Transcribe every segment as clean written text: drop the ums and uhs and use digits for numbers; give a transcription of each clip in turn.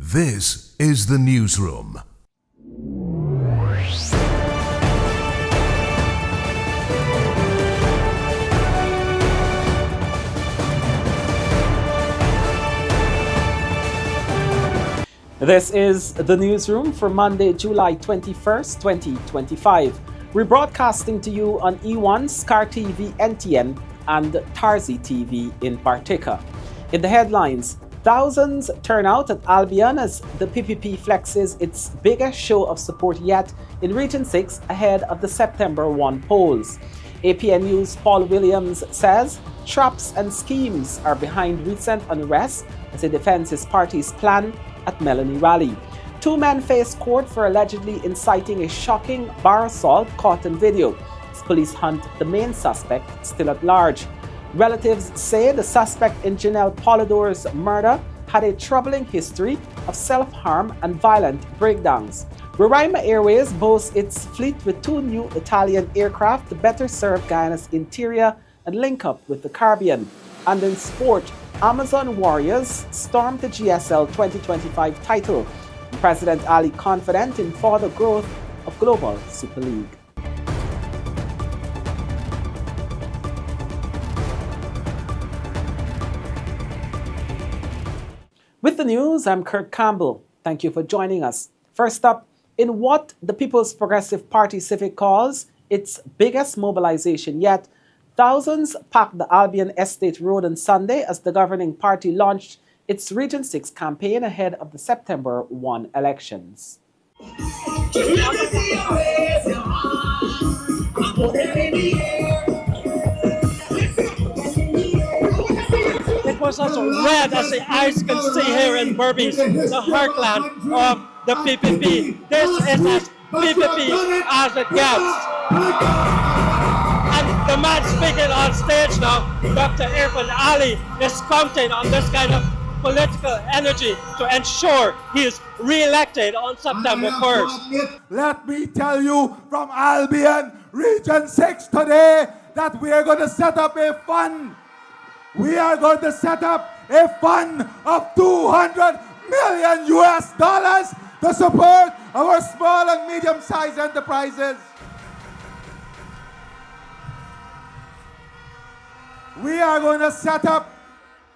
This is the newsroom. This is the newsroom for Monday, July 21st, 2025. We're broadcasting to you on E1, SKAR TV, NTN, and TARZEE TV in Bartica. In the headlines, thousands turn out at Albion as the PPP flexes its biggest show of support yet in Region 6 ahead of the September 1 polls. APNU's Paul Williams says traps and schemes are behind recent unrest as he defends his party's plan at Melanie rally. Two men face court for allegedly inciting a shocking bar assault caught in video as police hunt the main suspect still at large. Relatives say the suspect in Jenel Pollydore's murder had a troubling history of self-harm and violent breakdowns. Roraima Airways boasts its fleet with two new Italian aircraft to better serve Guyana's interior and link up with the Caribbean. And in sport, Amazon Warriors stormed the GSL 2025 title. President Ali confident in further growth of Global Super League. With the news, I'm Kurt Campbell. Thank you for joining us. First up, in what the People's Progressive Party Civic calls its biggest mobilization yet, thousands packed the Albion Estate Road on Sunday as the governing party launched its Region 6 campaign ahead of the September 1 elections. It was as red as the eyes can see here in Berbice, the heartland of the PPP. This is as PPP as it gets. And the man speaking on stage now, Dr. Irfan Ali, is counting on this kind of political energy to ensure he is re-elected on September 1st. Let me tell you from Albion, Region 6 today, that we are going to set up a fund. We are going to set up a fund of $200 million to support our small and medium-sized enterprises. We are going to set up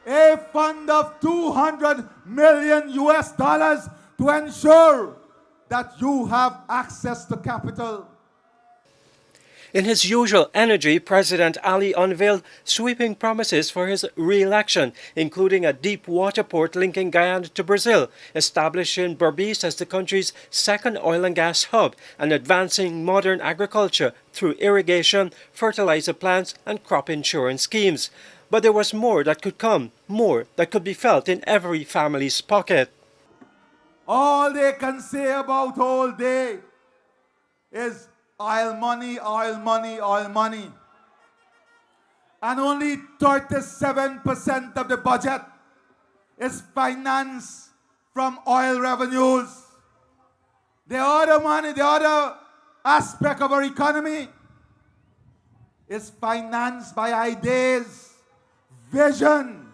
a fund of $200 million to ensure that you have access to capital. In his usual energy, President Ali unveiled sweeping promises for his re-election, including a deep water port linking Guyana to Brazil, establishing Berbice as the country's second oil and gas hub, and advancing modern agriculture through irrigation, fertilizer plants, and crop insurance schemes. But there was more that could come, more that could be felt in every family's pocket. All they can say about all day is oil money, oil money, oil money. And only 37% of the budget is financed from oil revenues. The other money, the other aspect of our economy is financed by ideas, vision,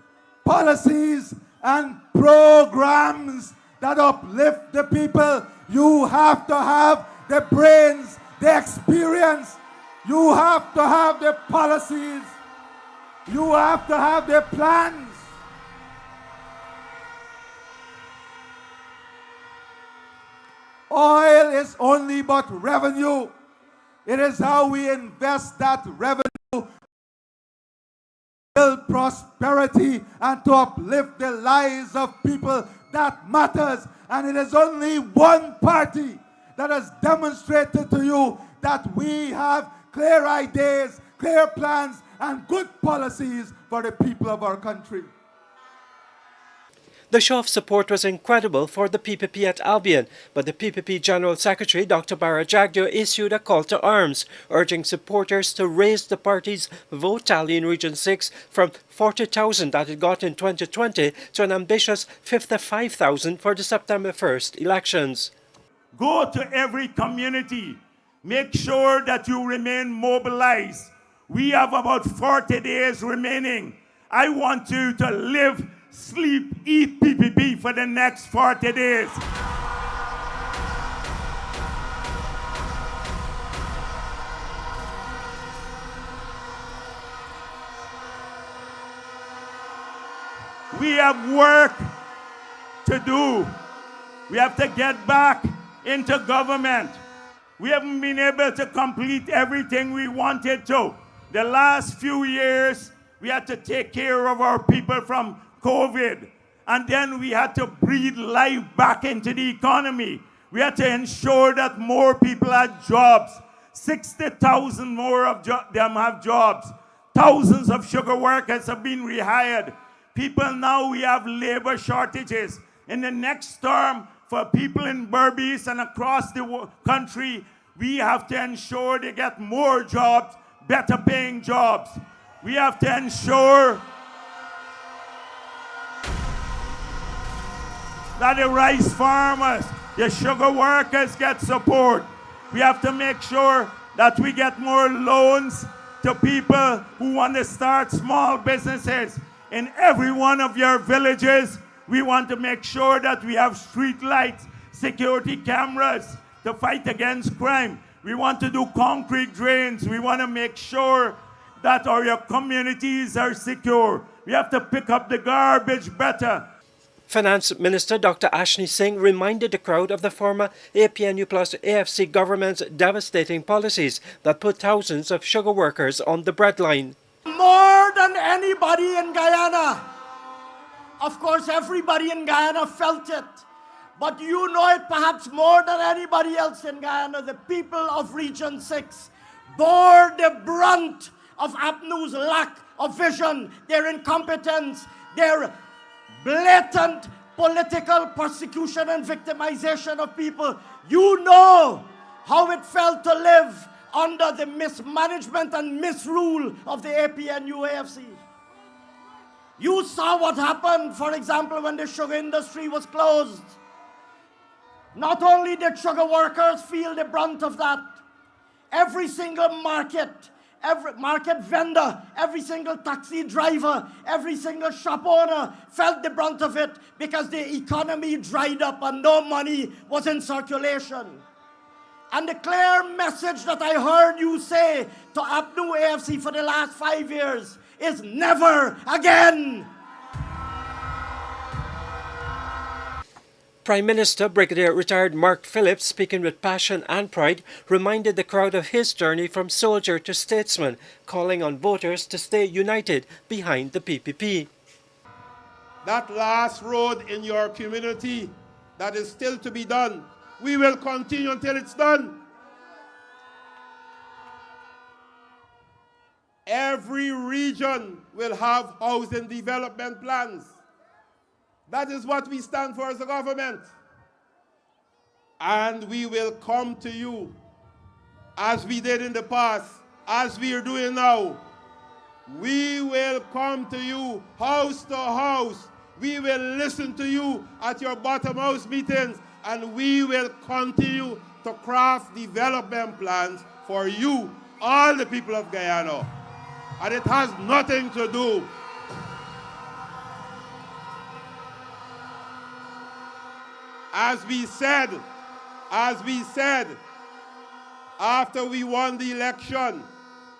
policies, and programs that uplift the people. You have to have the brains, the experience. You have to have the policies. You have to have the plans. Oil is only but revenue. It is how we invest that revenue to build prosperity and to uplift the lives of people that matters. And it is only one party that has demonstrated to you that we have clear ideas, clear plans, and good policies for the people of our country. The show of support was incredible for the PPP at Albion, but the PPP General Secretary Dr. Bara Jagdeo issued a call to arms, urging supporters to raise the party's vote tally in Region 6 from 40,000 that it got in 2020 to an ambitious 55,000 for the September 1st elections. Go to every community. Make sure that you remain mobilized. We have about 40 days remaining. I want you to live sleep, eat PPP for the next 40 days. We have work to do. We have to get back into government. We haven't been able to complete everything we wanted to. The last few years, we had to take care of our people from COVID. And then we had to breathe life back into the economy. We had to ensure that more people had jobs. 60,000 more of them have jobs. Thousands of sugar workers have been rehired. People now, we have labor shortages. In the next term, for people in Berbice and across the country, we have to ensure they get more jobs, better paying jobs. We have to ensure that the rice farmers, the sugar workers get support. We have to make sure that we get more loans to people who want to start small businesses. In every one of your villages, we want to make sure that we have street lights, security cameras to fight against crime. We want to do concrete drains. We want to make sure that our communities are secure. We have to pick up the garbage better. Finance Minister Dr. Ashni Singh reminded the crowd of the former APNU plus AFC government's devastating policies that put thousands of sugar workers on the breadline. More than anybody in Guyana. Of course, everybody in Guyana felt it. But you know it perhaps more than anybody else in Guyana. The people of Region 6 bore the brunt of APNU's lack of vision, their incompetence, their blatant political persecution and victimization of people. You know how it felt to live under the mismanagement and misrule of the APNU AFC. You saw what happened, for example, when the sugar industry was closed. Not only did sugar workers feel the brunt of that, every single market, every market vendor, every single taxi driver, every single shop owner felt the brunt of it because the economy dried up and no money was in circulation. And the clear message that I heard you say to APNU AFC for the last 5 years is never again. Prime Minister Brigadier Retired Mark Phillips, speaking with passion and pride, reminded the crowd of his journey from soldier to statesman, calling on voters to stay united behind the PPP. That last road in your community that is still to be done, we will continue until it's done. Every region will have housing development plans. That is what we stand for as a government. And we will come to you as we did in the past, as we are doing now. We will come to you house to house. We will listen to you at your bottom house meetings, and we will continue to craft development plans for you, all the people of Guyana. And it has nothing to do as we said, after we won the election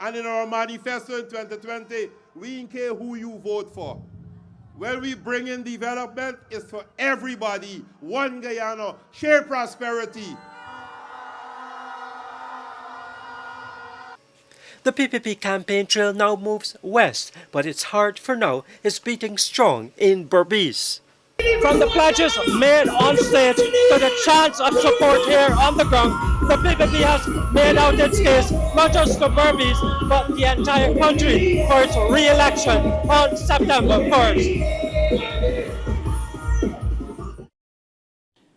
and in our manifesto in 2020, we didn't care who you vote for. When we bring in development, it's for everybody. One Guyana, share prosperity. The PPP campaign trail now moves west, but its heart for now is beating strong in Berbice. From the pledges made on stage to the chants of support here on the ground, the PPP has made out its case not just to Berbice, but the entire country for its re-election on September 1st.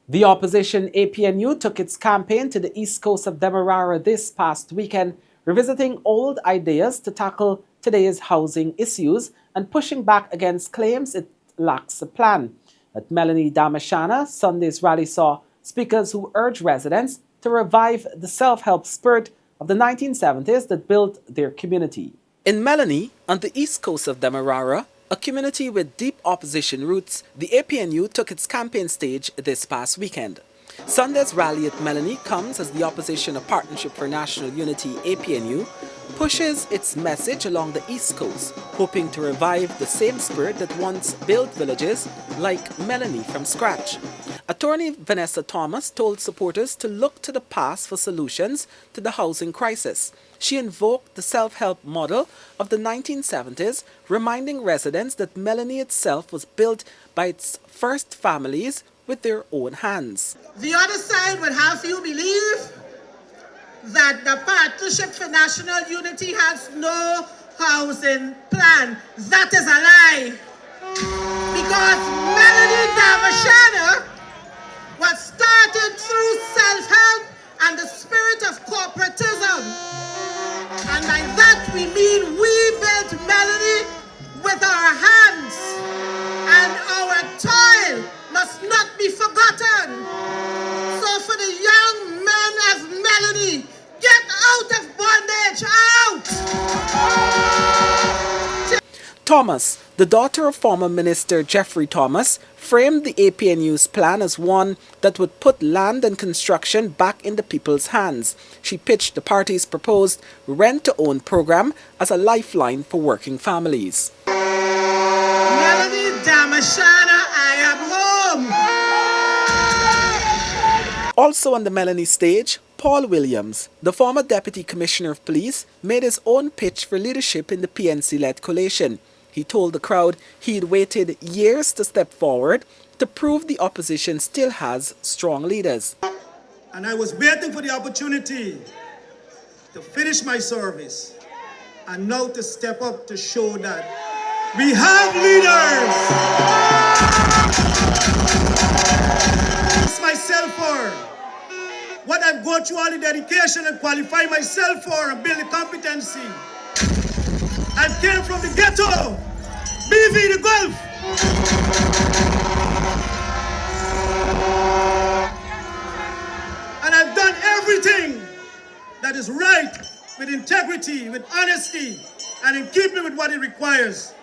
The opposition APNU took its campaign to the east coast of Demerara this past weekend, revisiting old ideas to tackle today's housing issues and pushing back against claims it lacks a plan. At Melanie Damashana, Sunday's rally saw speakers who urged residents to revive the self-help spirit of the 1970s that built their community. In Melanie, on the east coast of Demerara, A community with deep opposition roots, the APNU took its campaign stage this past weekend. Sunday's rally at Melanie comes as the opposition of Partnership for National Unity, APNU, pushes its message along the East Coast, hoping to revive the same spirit that once built villages like Melanie from scratch. Attorney Vanessa Thomas told supporters to look to the past for solutions to the housing crisis. She invoked the self-help model of the 1970s, reminding residents that Melanie itself was built by its first families with their own hands. The other side would have you believe that the Partnership for National Unity has no housing plan. That is a lie. Because Melanie Davashana was started through self-help and the spirit of corporatism. And by that we mean we built Melanie with our hands. And our toil must not be forgotten. So for the young men of Melanie, get out of bondage, out! Thomas, the daughter of former Minister Jeffrey Thomas, framed the APNU's plan as one that would put land and construction back in the people's hands. She pitched the party's proposed rent-to-own program as a lifeline for working families. Melanie Damashana, I am home! Also on the Melanie stage, Paul Williams, the former Deputy Commissioner of Police, made his own pitch for leadership in the PNC-led coalition. He told the crowd he'd waited years to step forward to prove the opposition still has strong leaders. And I was waiting for the opportunity to finish my service and now to step up to show that we have leaders. It's myself for what I've gone through, all the dedication and qualify myself for and build the competency. I came from the ghetto, BV the Gulf. And I've done everything that is right, with integrity, with honesty, and in keeping with what it requires.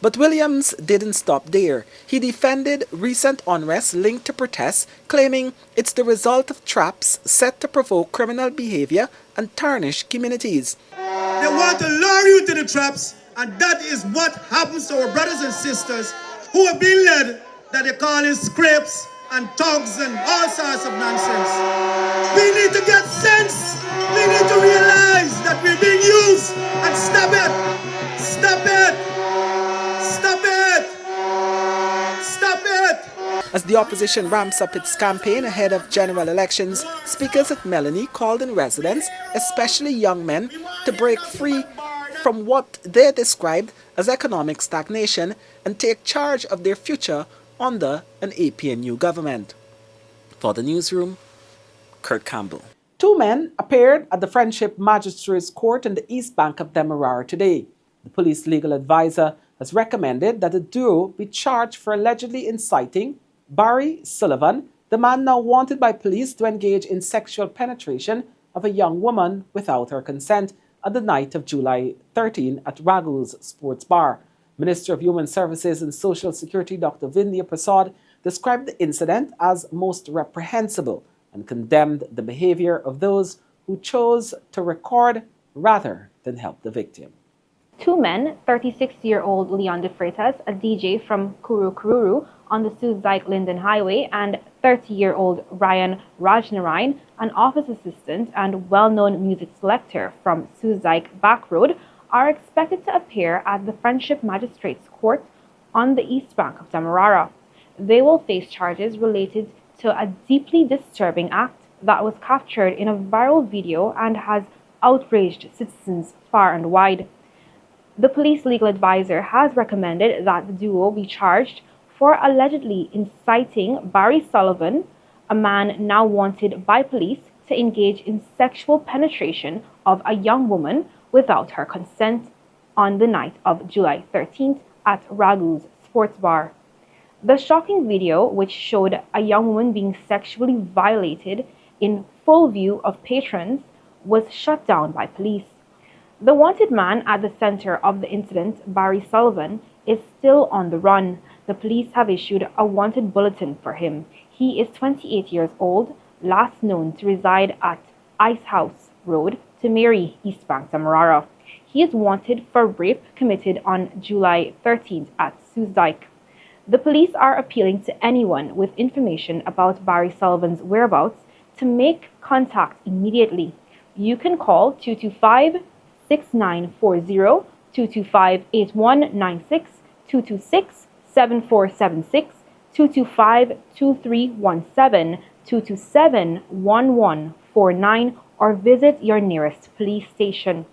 But Williams didn't stop there. He defended recent unrest linked to protests, claiming it's the result of traps set to provoke criminal behavior and tarnish communities. They want to lure you to the traps, and that is what happens to our brothers and sisters who have been led that they call in scrapes and thugs and all sorts of nonsense. We need to get sense. We need to realize that we're being used and stop it. Stop it. Stop it. Stop it. As the opposition ramps up its campaign ahead of general elections, speakers at Melanie called on residents, especially young men, to break free from what they described as economic stagnation and take charge of their future under an APNU government. For the newsroom, Kurt Campbell. Two men appeared at the Friendship Magistrates Court in the East Bank of Demerara today. The police legal advisor has recommended that the duo be charged for allegedly inciting Barry Sullivan, the man now wanted by police to engage in sexual penetration of a young woman without her consent on the night of July 13 at Ragu's Sports Bar. Minister of Human Services and Social Security Dr. Vindhya Prasad described the incident as most reprehensible and condemned the behavior of those who chose to record rather than help the victim. Two men, 36-year-old Leon De Freitas, a DJ from Kururu on the Suzdijk-Linden Highway, and 30-year-old Ryan Rajnarain, an office assistant and well-known music selector from Suzdijk Back Road, are expected to appear at the Friendship Magistrates Court on the East Bank of Demerara. They will face charges related to a deeply disturbing act that was captured in a viral video and has outraged citizens far and wide. The police legal advisor has recommended that the duo be charged for allegedly inciting Barry Sullivan, a man now wanted by police, to engage in sexual penetration of a young woman without her consent on the night of July 13th at Ragu's Sports Bar. The shocking video, which showed a young woman being sexually violated in full view of patrons, was shut down by police. The wanted man at the center of the incident, Barry Sullivan, is still on the run. The police have issued a wanted bulletin for him. He is 28 years old, last known to reside at Ice House Road, Timeri, East Bank, Samarara. He is wanted for rape committed on July 13th at Soosdijk. The police are appealing to anyone with information about Barry Sullivan's whereabouts to make contact immediately. You can call 225-6940, 225-8196, 226-7476, 225-2317, 227-1149, or visit your nearest police station.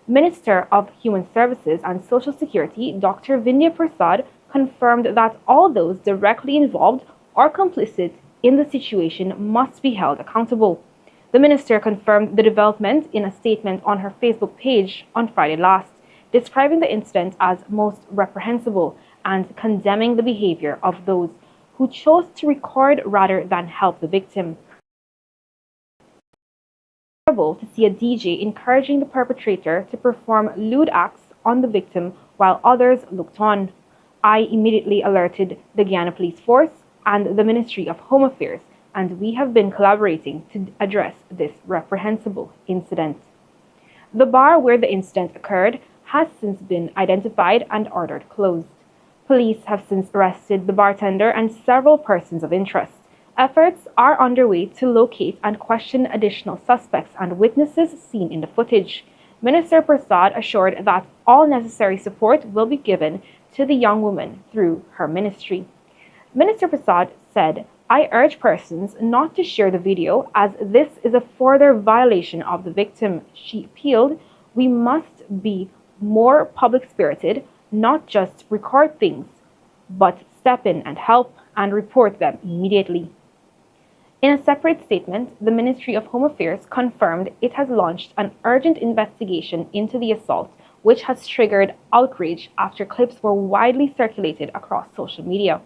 Minister of Human Services and Social Security, Dr. Vindhya Prasad, confirmed that all those directly involved or complicit in the situation must be held accountable. The minister confirmed the development in a statement on her Facebook page on Friday last, describing the incident as most reprehensible and condemning the behavior of those who chose to record rather than help the victim. To see a DJ encouraging the perpetrator to perform lewd acts on the victim while others looked on. I immediately alerted the Guyana Police Force and the Ministry of Home Affairs, and we have been collaborating to address this reprehensible incident. The bar where the incident occurred has since been identified and ordered closed. Police have since arrested the bartender and several persons of interest. Efforts are underway to locate and question additional suspects and witnesses seen in the footage. Minister Prasad assured that all necessary support will be given to the young woman through her ministry. Minister Prasad said, "I urge persons not to share the video as this is a further violation of the victim." She appealed, "We must be more public-spirited, not just record things, but step in and help and report them immediately." In a separate statement, the Ministry of Home Affairs confirmed it has launched an urgent investigation into the assault, which has triggered outrage after clips were widely circulated across social media.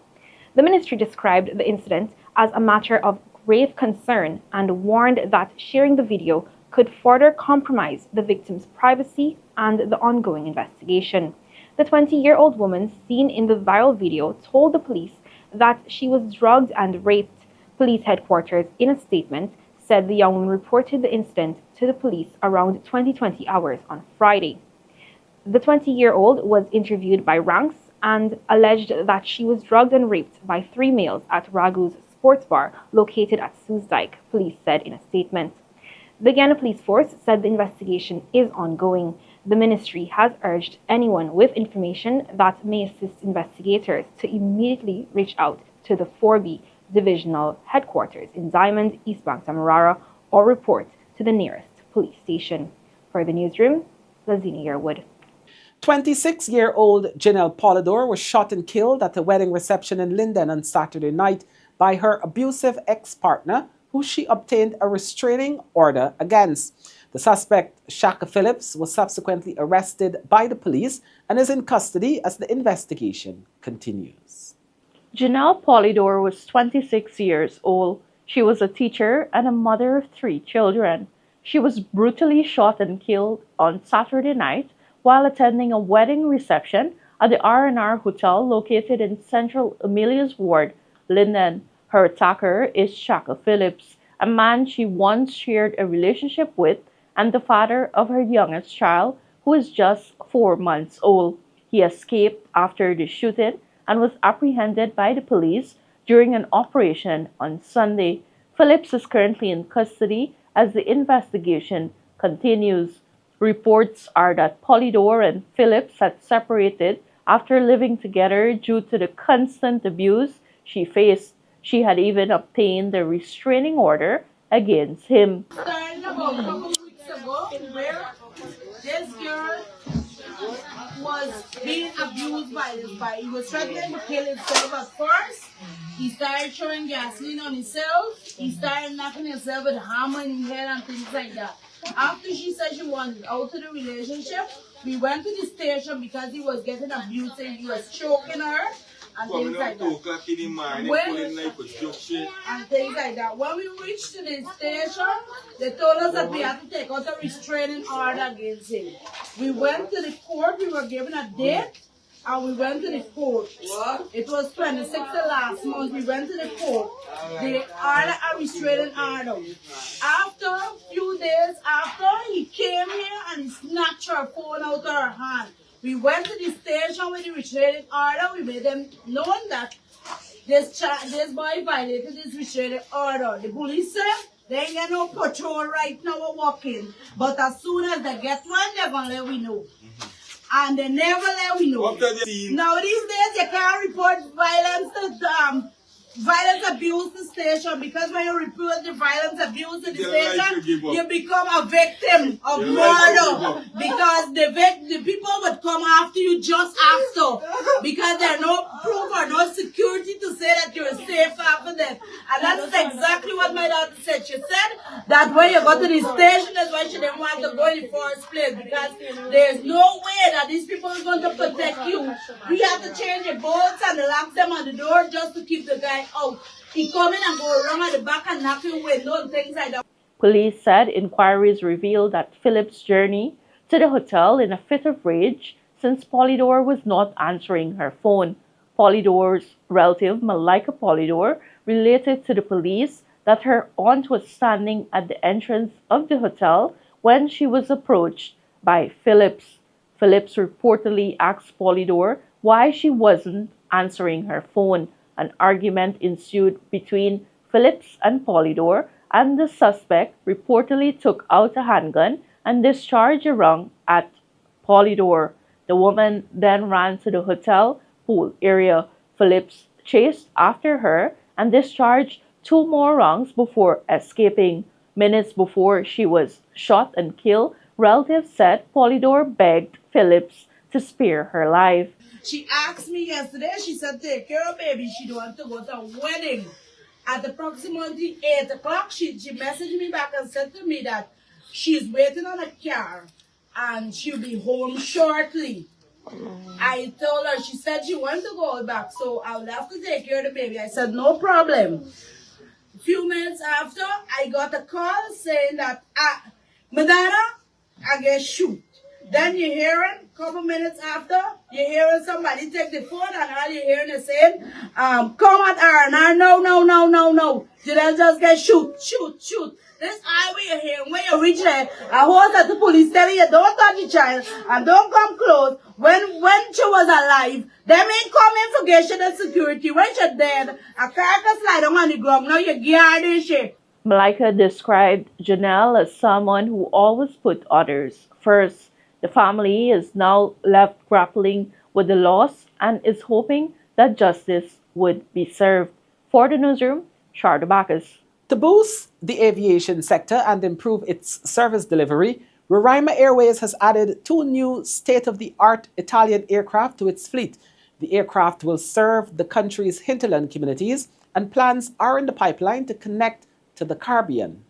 The ministry described the incident as a matter of grave concern and warned that sharing the video could further compromise the victim's privacy and the ongoing investigation. The 20-year-old woman seen in the viral video told the police that she was drugged and raped. Police headquarters, in a statement, said the young woman reported the incident to the police around 20 hours on Friday. The 20-year-old was interviewed by Ranks and alleged that she was drugged and raped by 3 males at Ragu's sports bar located at Soosdijk, police said in a statement. The Guyana Police Force said the investigation is ongoing. The ministry has urged anyone with information that may assist investigators to immediately reach out to the 4B Divisional Headquarters in Diamond, East Bank, Samarara, or report to the nearest police station. For the newsroom, Lazina Yearwood. 26-year-old Jenel Pollydore was shot and killed at a wedding reception in Linden on Saturday night by her abusive ex-partner, who she obtained a restraining order against. The suspect, Shaka Phillips, was subsequently arrested by the police and is in custody as the investigation continues. Jenel Pollydore was 26 years old. She was a teacher and a mother of 3 children. She was brutally shot and killed on Saturday night while attending a wedding reception at the R&R Hotel located in Central Amelia's Ward, Linden. Her attacker is Shaka Phillips, a man she once shared a relationship with and the father of her youngest child, who is just 4 months old. He escaped after the shooting and was apprehended by the police during an operation on Sunday. Phillips is currently in custody as the investigation continues. Reports are that Polydor and Phillips had separated after living together due to the constant abuse she faced. She had even obtained a restraining order against him. Starting about a couple weeks ago, where this girl was being abused by this guy. He was threatening to kill himself at first. He started throwing gasoline on himself. He started knocking himself with a hammer in his head and things like that. After she said she wanted out of the relationship, we went to the station because he was getting abusive. He was choking her and things like that. When we reached to the station, they told us that we had to take out a restraining order against him. We went to the court, we were given a date, and we went to the court. It was 26th of last month. We went to the court. They ordered a restraining order. After a few days after, he came here and he snatched her phone out of her hand. We went to the station with the restraining order. We made them know that this boy violated this restraining order. The police said they ain't get no patrol right now or walking. But as soon as they get one, they're going to let we know. And they never let we know. Now these days, you can't report violence to violence abuse to station, because when you report the violence abuse to the station, you become a victim of murder, because the people would come after you just after, because there's no proof or no security to say that you're safe after them. And that's exactly what my daughter said. She said that when you go to the station, that's why she didn't want to go in the first place, because there's no way that these people are going to protect you. We have to change the bolts and lock them on the door just to keep the guy out. He come in and go around at the back and knock your window and things like that. Police said inquiries revealed that Philip's journey to the hotel in a fit of rage since Polydor was not answering her phone. Polydor's relative, Malika Polydore, related to the police that her aunt was standing at the entrance of the hotel when she was approached by Phillips. Phillips reportedly asked Polydor why she wasn't answering her phone. An argument ensued between Phillips and Polydor, and the suspect reportedly took out a handgun and discharged a round at Polydor. The woman then ran to the hotel pool area. Phillips chased after her and discharged 2 more rounds before escaping. Minutes before she was shot and killed, relatives said Polydor begged Phillips to spare her life. She asked me yesterday, she said, take care of baby. She don't want to go to a wedding. At approximately 8 o'clock, she messaged me back and said to me that she's waiting on a car and she'll be home shortly. I told her, she said she wanted to go back, so I would have to take care of the baby. I said, no problem. A few minutes after, I got a call saying that, Madonna, I get shoot. Then you're hearing, a couple minutes after, you're hearing somebody take the phone and all you're hearing is saying, come at her. No. Janelle just get shoot. This highway you're hearing, when you reach there, I heard that the police telling you, don't touch the child and don't come close. When she was alive, they ain't coming for getting the security. When she's dead, a car can slide on the ground. Now you're guarding she. Malika described Janelle as someone who always put others first. The family is now left grappling with the loss and is hoping that justice would be served. For the newsroom, Sharda Bacchus. To boost the aviation sector and improve its service delivery, Roraima Airways has added 2 new state-of-the-art Italian aircraft to its fleet. The aircraft will serve the country's hinterland communities, and plans are in the pipeline to connect to the Caribbean.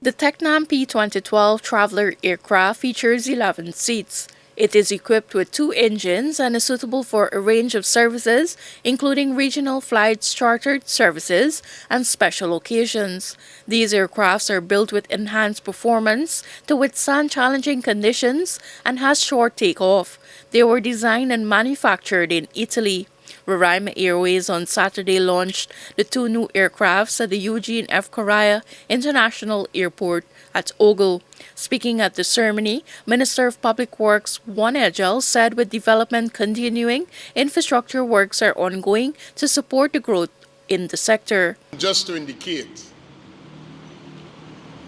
The Tecnam P-2012 Traveler aircraft features 11 seats. It is equipped with 2 engines and is suitable for a range of services, including regional flights, chartered services, and special occasions. These aircrafts are built with enhanced performance to withstand challenging conditions and has short takeoff. They were designed and manufactured in Italy. Roraima Airways on Saturday launched the 2 new aircrafts at the Eugene F. Correa International Airport at Ogle. Speaking at the ceremony, Minister of Public Works Juan Egel said with development continuing, infrastructure works are ongoing to support the growth in the sector. Just to indicate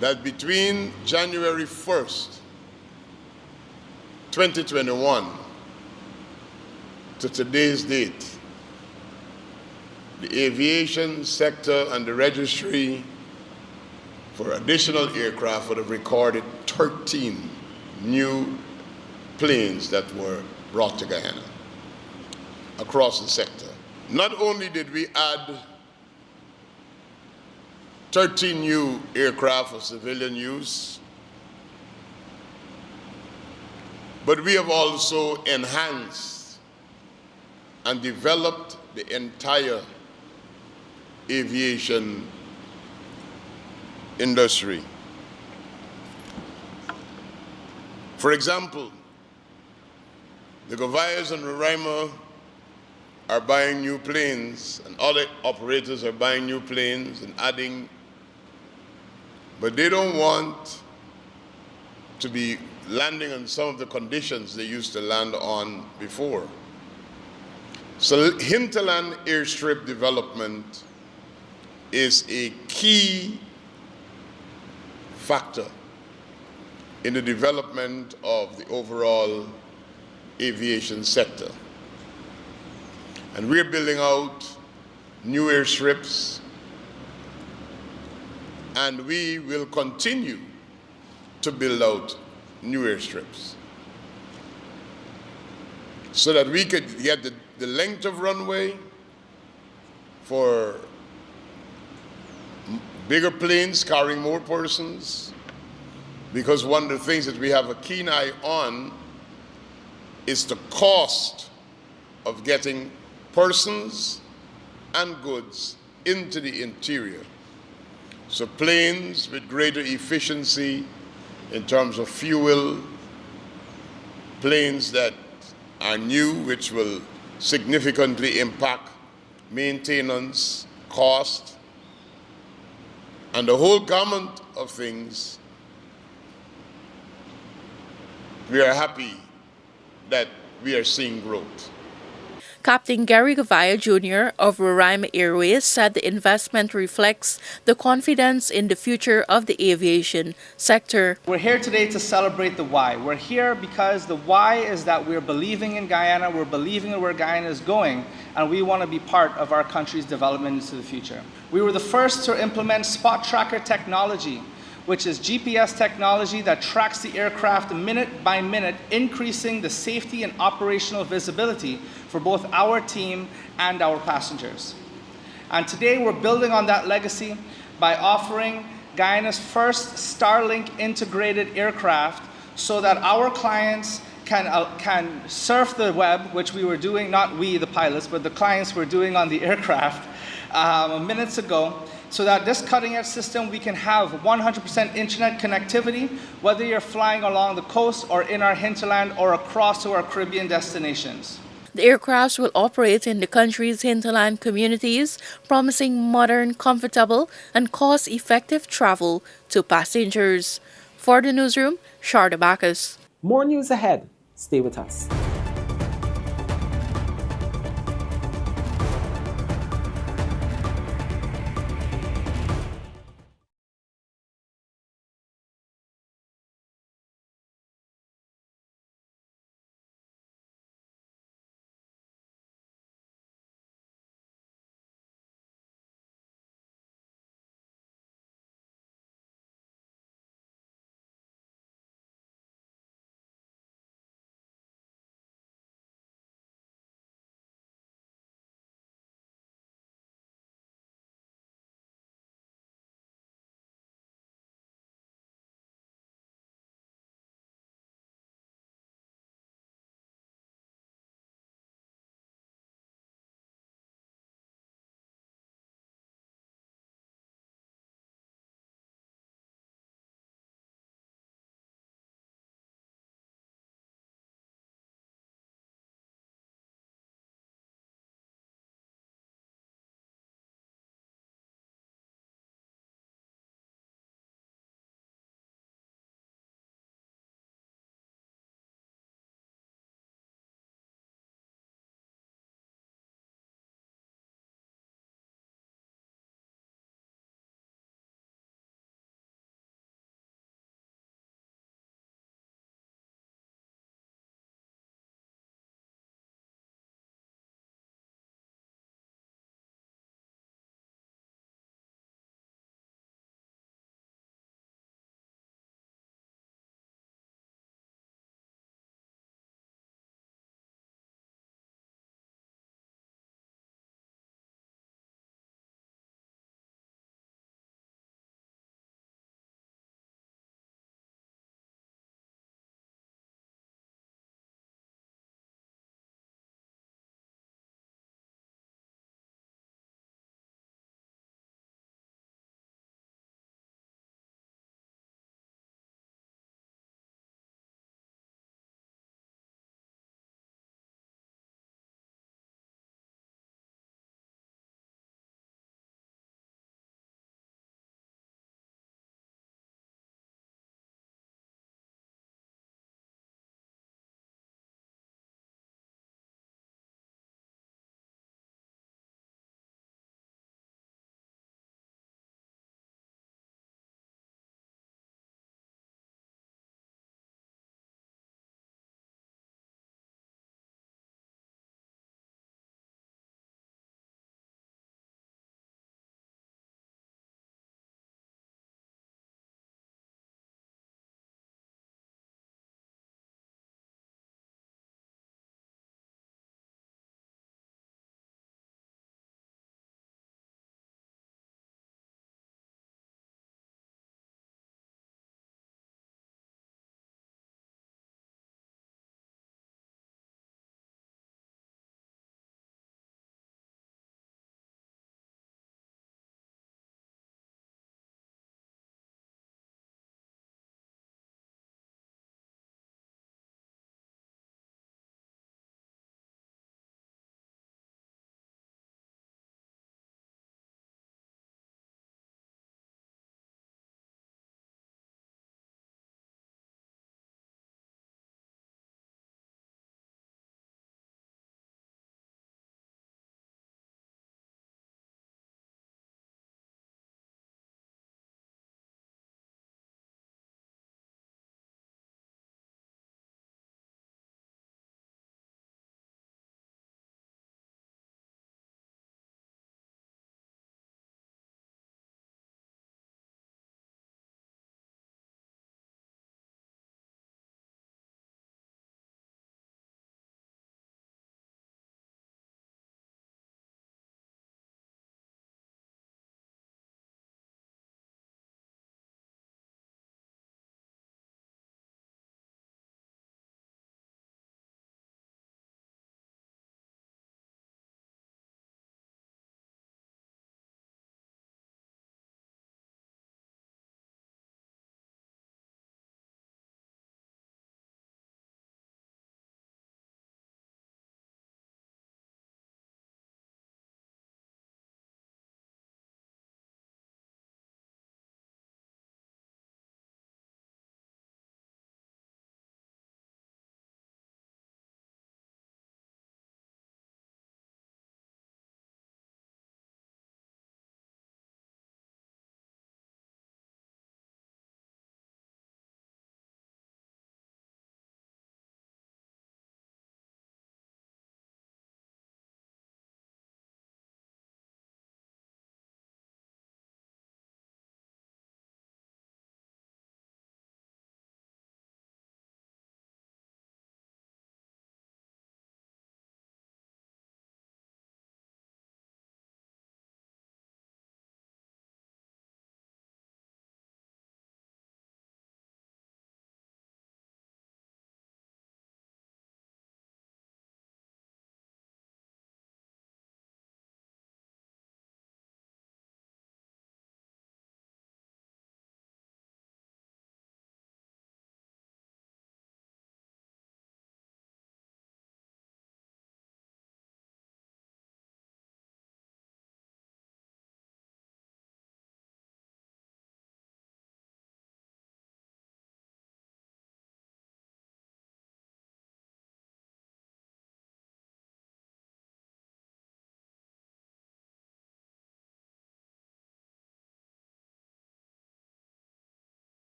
that between January 1st, 2021 to today's date, the aviation sector and the registry for additional aircraft would have recorded 13 new planes that were brought to Guyana across the sector. Not only did we add 13 new aircraft for civilian use, but we have also enhanced and developed the entire aviation industry. For example, the Guyana and Roraima are buying new planes, and other operators are buying new planes and adding, but they don't want to be landing on some of the conditions they used to land on before. So hinterland airstrip development is a key factor in the development of the overall aviation sector. And we're building out new airstrips, and we will continue to build out new airstrips so that we could get the length of runway for bigger planes carrying more persons, because one of the things that we have a keen eye on is the cost of getting persons and goods into the interior. So planes with greater efficiency in terms of fuel, planes that are new, which will significantly impact maintenance, cost, and the whole gamut of things. We are happy that we are seeing growth. Captain Gary Gavaya Jr. of Roraima Airways said the investment reflects the confidence in the future of the aviation sector. We're here today to celebrate the why. We're here because the why is that we're believing in Guyana, we're believing in where Guyana is going, and we want to be part of our country's development into the future. We were the first to implement spot tracker technology, which is GPS technology that tracks the aircraft minute by minute, increasing the safety and operational visibility for both our team and our passengers. And today we're building on that legacy by offering Guyana's first Starlink integrated aircraft so that our clients can surf the web, which we were doing, not we, the pilots, but the clients were doing on the aircraft minutes ago, so that this cutting-edge system, we can have 100% internet connectivity, whether you're flying along the coast or in our hinterland or across to our Caribbean destinations. The aircrafts will operate in the country's hinterland communities, promising modern, comfortable, and cost-effective travel to passengers. For the newsroom, Sharda Bacchus. More news ahead. Stay with us.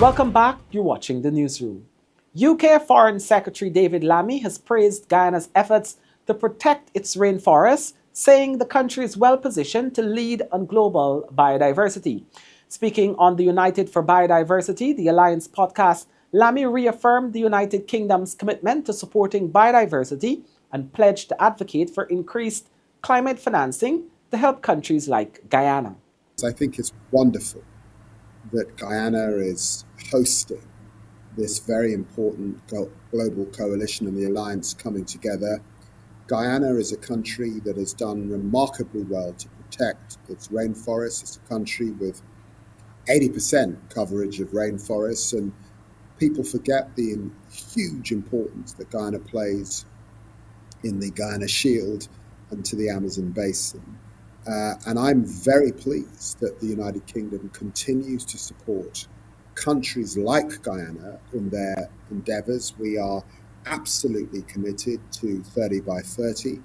Welcome back. You're watching the newsroom. UK Foreign Secretary David Lammy has praised Guyana's efforts to protect its rainforests, saying the country is well positioned to lead on global biodiversity. Speaking on the United for Biodiversity, the Alliance podcast, Lammy reaffirmed the United Kingdom's commitment to supporting biodiversity and pledged to advocate for increased climate financing to help countries like Guyana. I think it's wonderful that Guyana is hosting this very important global coalition and the alliance coming together. Guyana is a country that has done remarkably well to protect its rainforests. It's a country with 80% coverage of rainforests, and people forget the huge importance that Guyana plays in the Guyana Shield and to the Amazon Basin. And I'm very pleased that the United Kingdom continues to support countries like Guyana in their endeavours. We are absolutely committed to 30 by 30.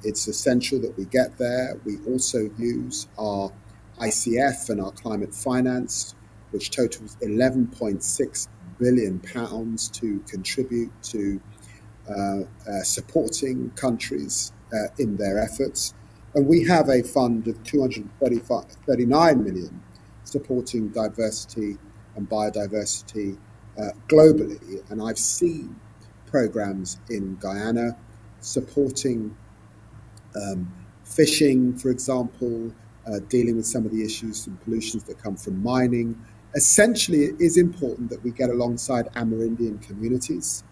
It's essential that we get there. We also use our ICF and our climate finance, which totals £11.6 billion to contribute to supporting countries in their efforts. And we have a fund of $239 million supporting diversity and biodiversity globally. And I've seen programs in Guyana supporting fishing, for example, dealing with some of the issues and pollutions that come from mining. Essentially, it is important that we get alongside Amerindian communities.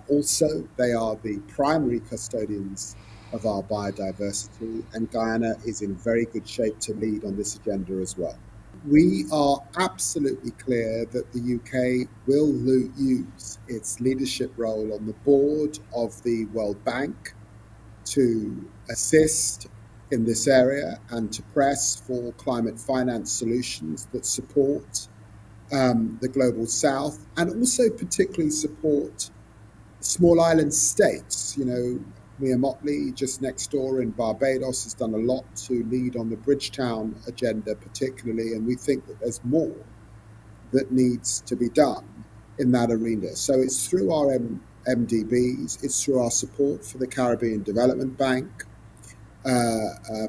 Also, they are the primary custodians of our biodiversity, and Guyana is in very good shape to lead on this agenda as well. We are absolutely clear that the UK will use its leadership role on the board of the World Bank to assist in this area and to press for climate finance solutions that support the global south, and also particularly support small island states. You know, Mia Motley, just next door in Barbados, has done a lot to lead on the Bridgetown agenda particularly, and we think that there's more that needs to be done in that arena. So it's through our MDBs, it's through our support for the Caribbean Development Bank,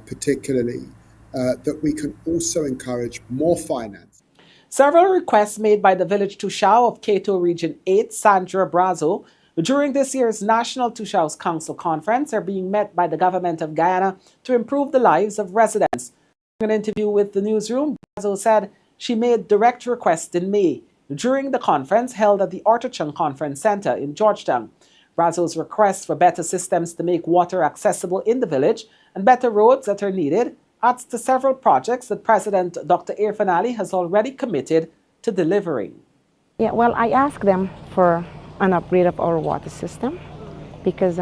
particularly, that we can also encourage more finance. Several requests made by the village Tushao of Kato Region 8, Sandra Brazo, during this year's National Tushaus Council Conference are being met by the government of Guyana to improve the lives of residents. In an interview with the newsroom, Brazo said she made direct requests in May during the conference held at the Ortochung Conference Center in Georgetown. Brazo's request for better systems to make water accessible in the village and better roads that are needed adds to several projects that President Dr. Irfan Ali has already committed to delivering. Yeah, well, I asked them for an upgrade of our water system because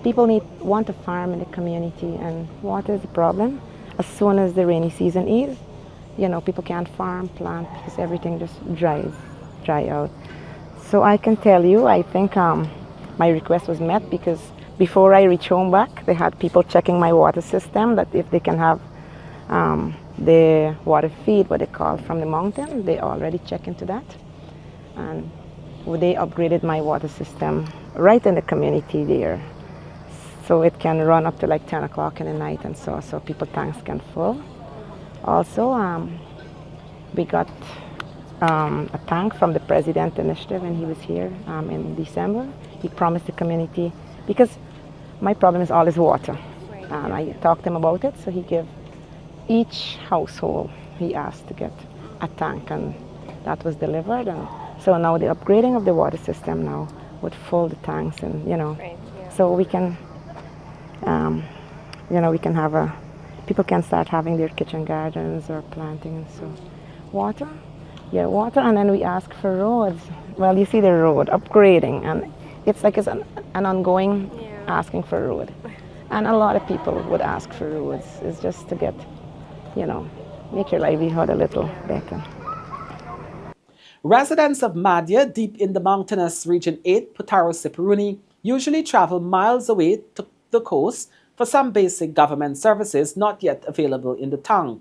people want to farm in the community, and water is a problem. As soon as the rainy season is, you know, people can't farm, plant, because everything just dry out. So I can tell you, I think my request was met, because before I reach home back, they had people checking my water system, that if they can have the water feed, what they call, from the mountain. They already check into that. And they upgraded my water system right in the community there. So it can run up to like 10 o'clock in the night and so people tanks can fill. Also, we got a tank from the President Initiative when he was here in December. He promised the community, because my problem is always water. And I talked to him about it, so he gave each household, he asked to get a tank, and that was delivered. And so now the upgrading of the water system now would fill the tanks, and so we can, we can have people can start having their kitchen gardens or planting, and so water, and then we ask for roads. Well, you see the road upgrading, and it's like it's an ongoing asking for a road, and a lot of people would ask for roads. It's just to get, make your livelihood a little better. Residents of Mahdia, deep in the mountainous Region 8, Putaro Siperuni, usually travel miles away to the coast for some basic government services not yet available in the town.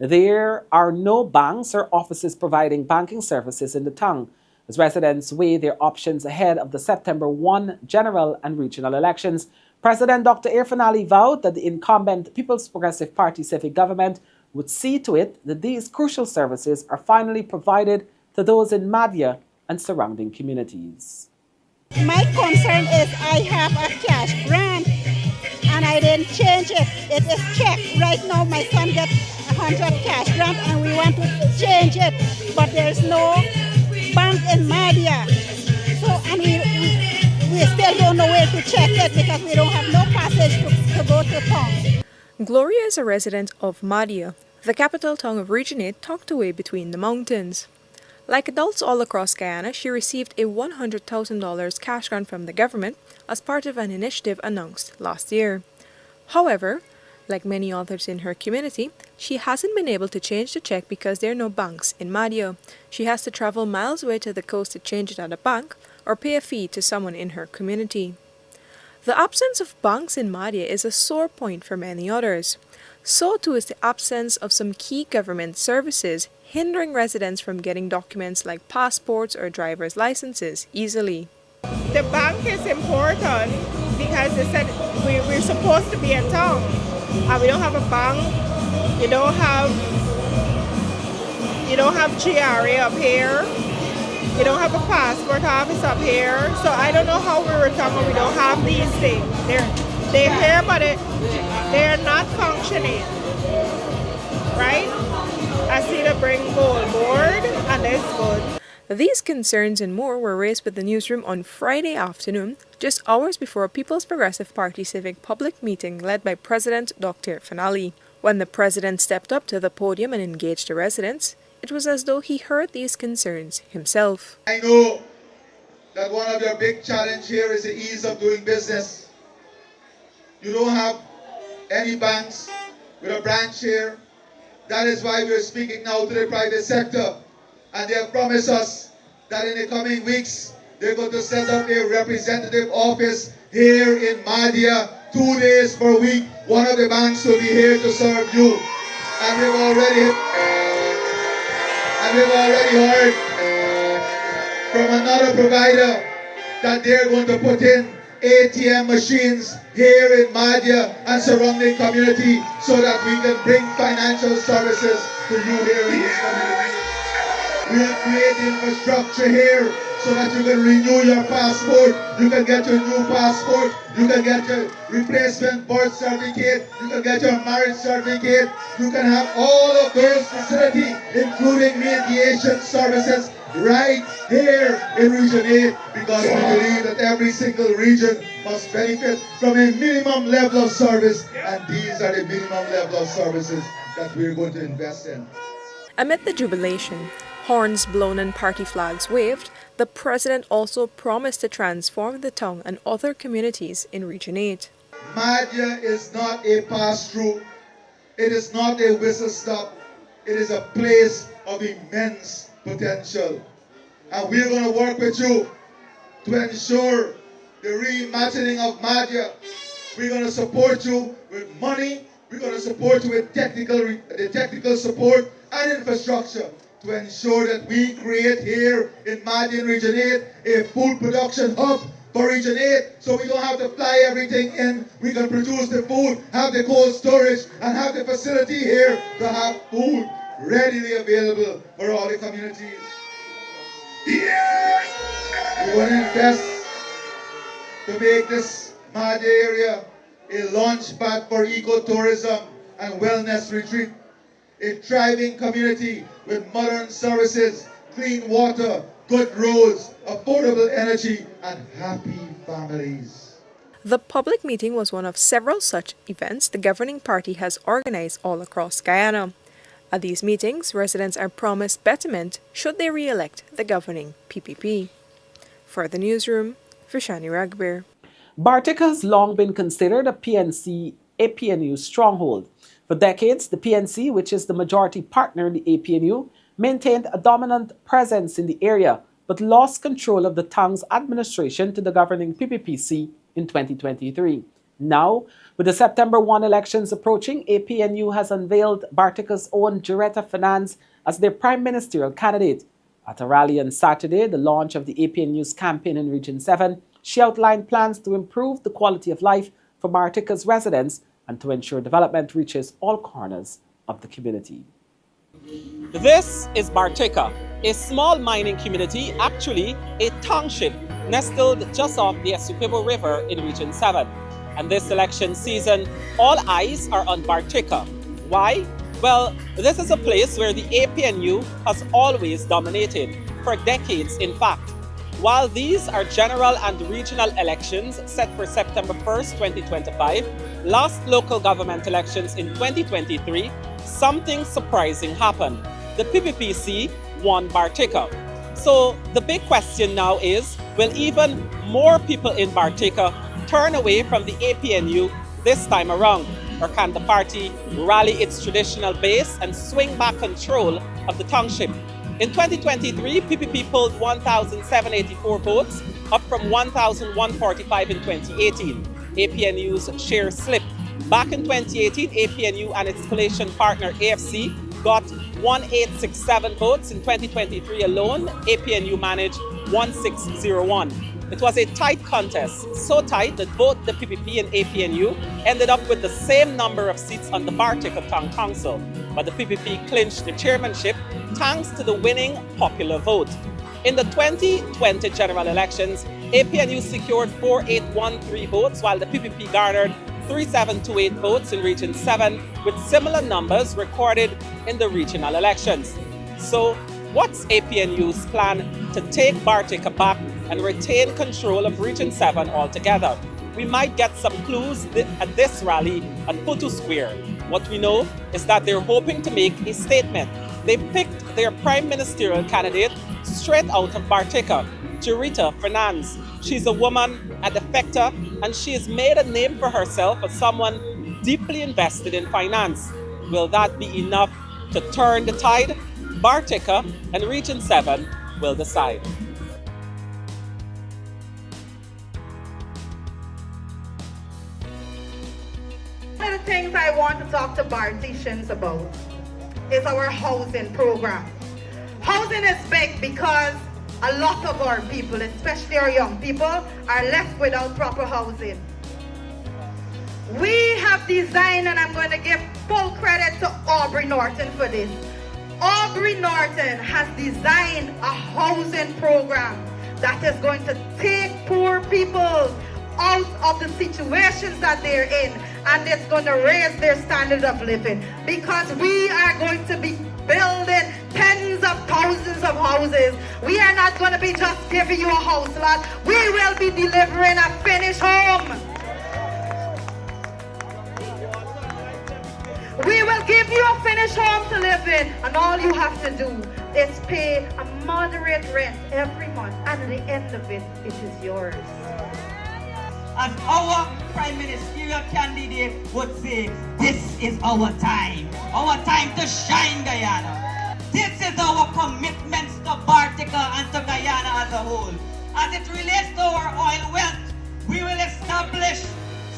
There are no banks or offices providing banking services in the town, as residents weigh their options ahead of the September 1 general and regional elections. President Dr. Irfaan Ali vowed that the incumbent People's Progressive Party civic government would see to it that these crucial services are finally provided to those in Mahdia and surrounding communities. My concern is I have a cash grant and I didn't change it. It is checked. Right now my son gets 100 cash grant and we want to change it, but there's no bank in Mahdia. So, and we still don't know where to check it because we don't have no passage to go to town. Gloria is a resident of Mahdia, the capital town of Region 8 tucked away between the mountains. Like adults all across Guyana, she received a $100,000 cash grant from the government as part of an initiative announced last year. However, like many others in her community, she hasn't been able to change the check because there are no banks in Mahdia. She has to travel miles away to the coast to change it at a bank or pay a fee to someone in her community. The absence of banks in Mahdia is a sore point for many others. So too is the absence of some key government services, hindering residents from getting documents like passports or driver's licenses easily. The bank is important because they said we're supposed to be in town and we don't have a bank. You don't have GRA up here. You don't have a passport office up here. So I don't know how we return when we don't have these things. They're here, but they're not functioning. Right? I see the bring gold board, and it's good. These concerns and more were raised with the newsroom on Friday afternoon, just hours before a People's Progressive Party civic public meeting led by President Dr. Irfaan Ali. When the president stepped up to the podium and engaged the residents, it was as though he heard these concerns himself. I know that one of your big challenges here is the ease of doing business. You don't have any banks with a branch here. That is why we're speaking now to the private sector. And they have promised us that in the coming weeks, they're going to set up a representative office here in Mahdia 2 days per week. One of the banks will be here to serve you. And we've already heard from another provider that they're going to put in ATM machines here in Mahdia and surrounding community so that we can bring financial services to you here in this community. We'll create infrastructure here so that you can renew your passport, you can get your new passport, you can get your replacement birth certificate, you can get your marriage certificate, you can have all of those facilities, including mediation services, right here in Region 8, because we believe that every single region must benefit from a minimum level of service, and these are the minimum level of services that we're going to invest in. Amid the jubilation, horns blown and party flags waved, the president also promised to transform the town and other communities in Region 8. Mahdia is not a pass-through. It is not a whistle stop. It is a place of immense potential. And we're going to work with you to ensure the reimagining of Mahdia. We're going to support you with money. We're going to support you with technical support and infrastructure to ensure that we create here in Mahdia Region 8 a food production hub for Region 8, so we don't have to fly everything in. We can produce the food, have the cold storage, and have the facility here to have food readily available for all the communities. We want to invest to make this Mahdia area a launch pad for ecotourism and wellness retreat. A thriving community with modern services, clean water, good roads, affordable energy, and happy families. The public meeting was one of several such events the governing party has organized all across Guyana. At these meetings, residents are promised betterment should they re-elect the governing PPP. For the newsroom, Vishani Ragbir. Bartica has long been considered a APNU stronghold. For decades, the PNC, which is the majority partner in the APNU, maintained a dominant presence in the area, but lost control of the town's administration to the governing PPPC in 2023. Now, with the September 1 elections approaching, APNU has unveiled Bartica's own Director of Finance as their prime ministerial candidate. At a rally on Saturday, the launch of the APNU's campaign in Region 7, she outlined plans to improve the quality of life for Bartica's residents and to ensure development reaches all corners of the community. This is Bartica, a small mining community, actually a township nestled just off the Essequibo River in Region 7. And this election season, all eyes are on Bartica. Why? Well, this is a place where the APNU has always dominated, for decades in fact. While these are general and regional elections set for September 1st, 2025, last local government elections in 2023, something surprising happened. The PPPC won Bartica. So the big question now is, will even more people in Bartica turn away from the APNU this time around? Or can the party rally its traditional base and swing back control of the township? In 2023, PPP pulled 1,784 votes, up from 1,145 in 2018. APNU's share slipped. Back in 2018, APNU and its coalition partner AFC got 1,867 votes. In 2023 alone, APNU managed 1,601. It was a tight contest, so tight that both the PPP and APNU ended up with the same number of seats on the Bartica Town Council, but the PPP clinched the chairmanship thanks to the winning popular vote. In the 2020 general elections, APNU secured 4,813 votes, while the PPP garnered 3,728 votes in Region 7, with similar numbers recorded in the regional elections. So, what's APNU's plan to take Bartica back and retain control of Region 7 altogether? We might get some clues at this rally at Putu Square. What we know is that they're hoping to make a statement. They picked their prime ministerial candidate straight out of Bartica, Director Finance. She's a woman, a defector, and she has made a name for herself as someone deeply invested in finance. Will that be enough to turn the tide? Bartica and Region 7 will decide. One of the things I want to talk to Barticians about is our housing program. Housing is big because a lot of our people, especially our young people, are left without proper housing. We have designed, and I'm going to give full credit to Aubrey Norton for this. Aubrey Norton has designed a housing program that is going to take poor people out of the situations that they're in, and it's going to raise their standard of living, because we are going to be building tens of thousands of houses. We are not going to be just giving you a house lot. We will be delivering a finished home. We will give you a finished home to live in, and all you have to do is pay a moderate rent every month, and at the end of it, it is yours. As our Prime Ministerial candidate would say, this is our time to shine, Guyana. This is our commitments to Bartica and to Guyana as a whole. As it relates to our oil wealth, we will establish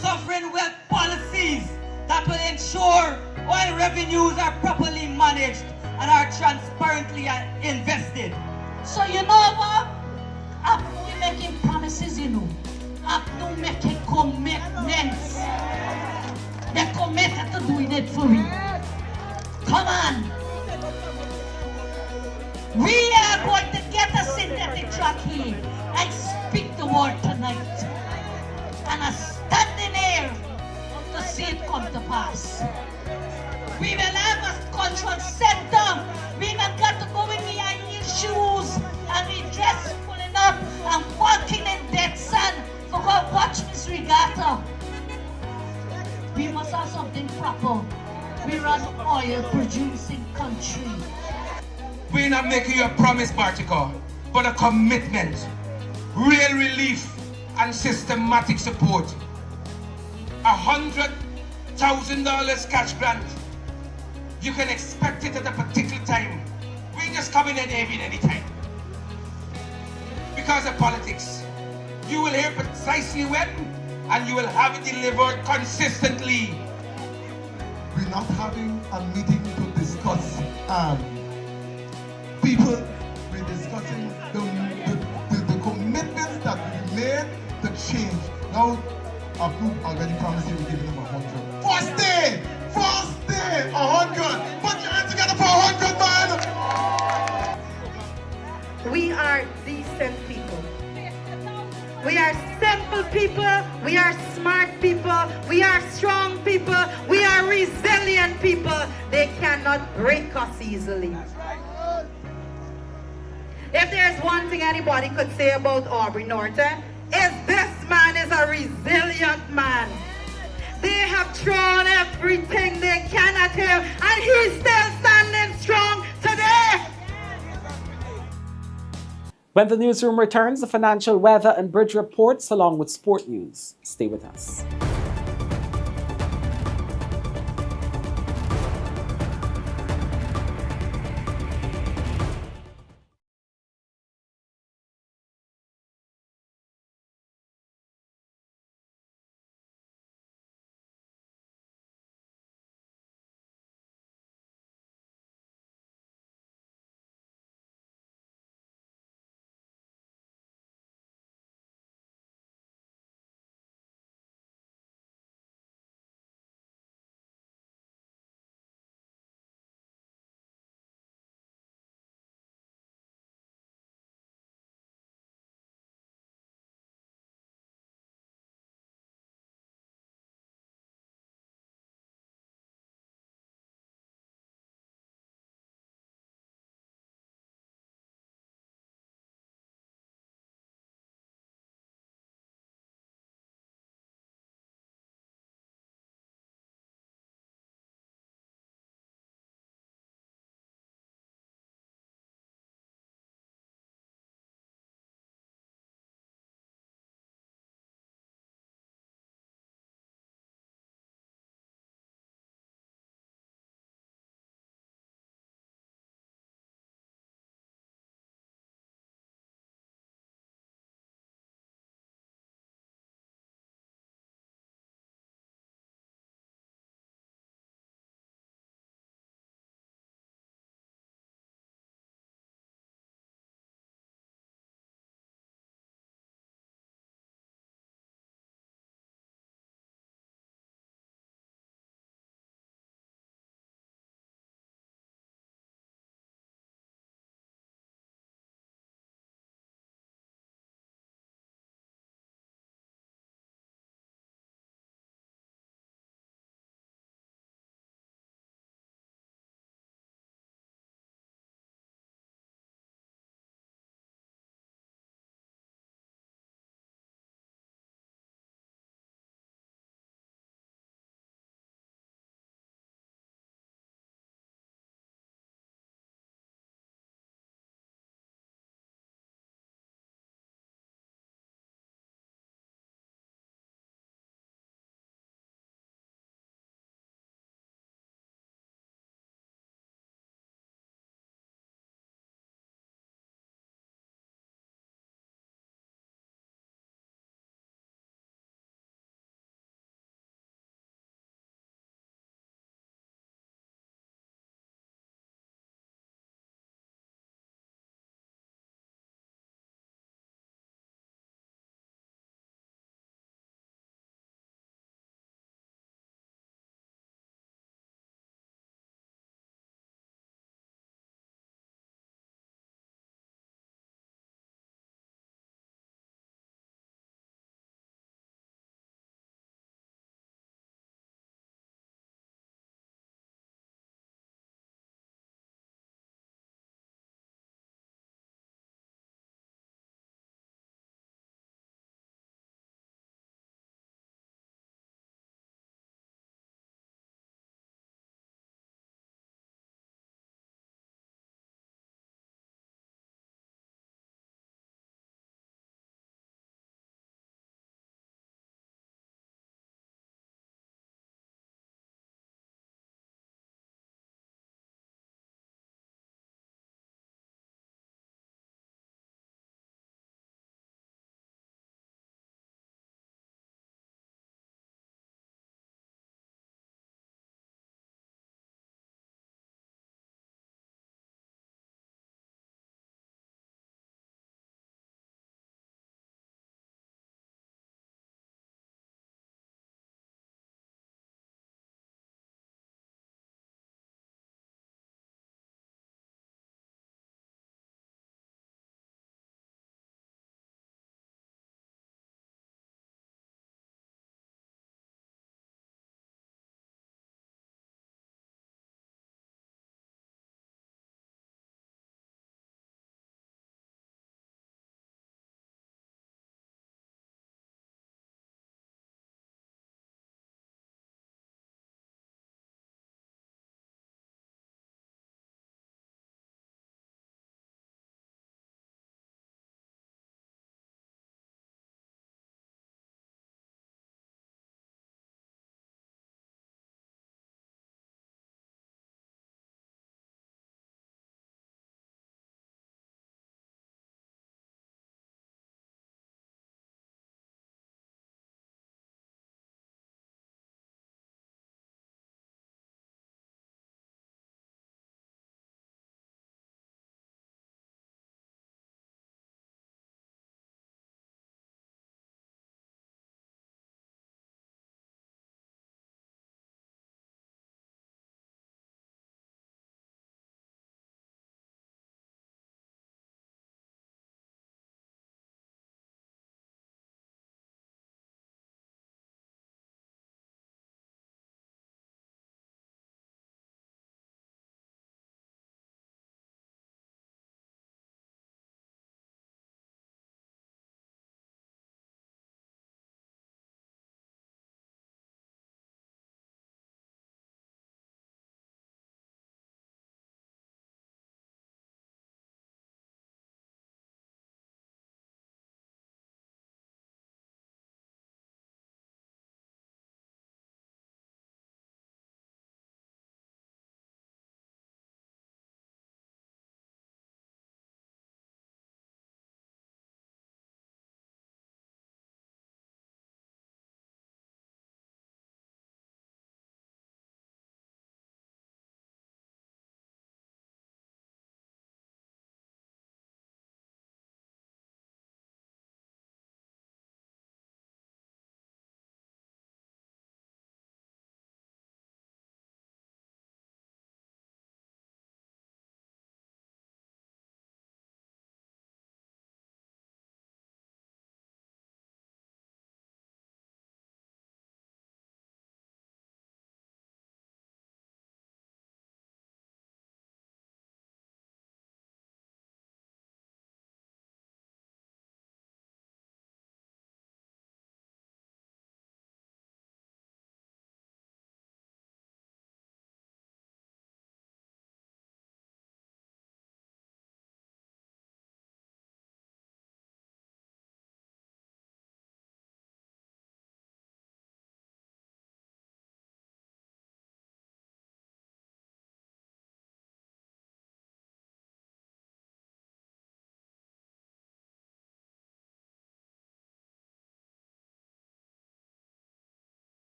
sovereign wealth policies that will ensure oil revenues are properly managed and are transparently invested. So you know what? We're making promises, you know. APNU making commitments. They're committed to doing it for me. Come on. We are going to get a synthetic track here and speak the word tonight. And I stand in here to see it come to pass. We will have a control center. We have got to go in the high-heel shoes and be dressed pulling up and walking in dead sand to go watch this regatta. We must have something proper. We're an oil-producing country. We're not making you a promise, Bartica, but a commitment. Real relief and systematic support. $100,000 cash grant. You can expect it at a particular time. We ain't just coming in aiming anytime. Because of politics. You will hear precisely when and you will have it delivered consistently. We're not having a meeting to discuss people. We're discussing the commitments that we made to change. Now, APNU already promised you we're giving them 100. First day, 100. Put your hands together for 100, man. We are decent people. We are simple people. We are smart people. We are strong people. We are resilient people. They cannot break us easily. If there's one thing anybody could say about Aubrey Norton, is this man is a resilient man. They have thrown everything they can at him, and he's still standing strong today. When the newsroom returns, the financial, weather, and bridge reports along with sport news. Stay with us.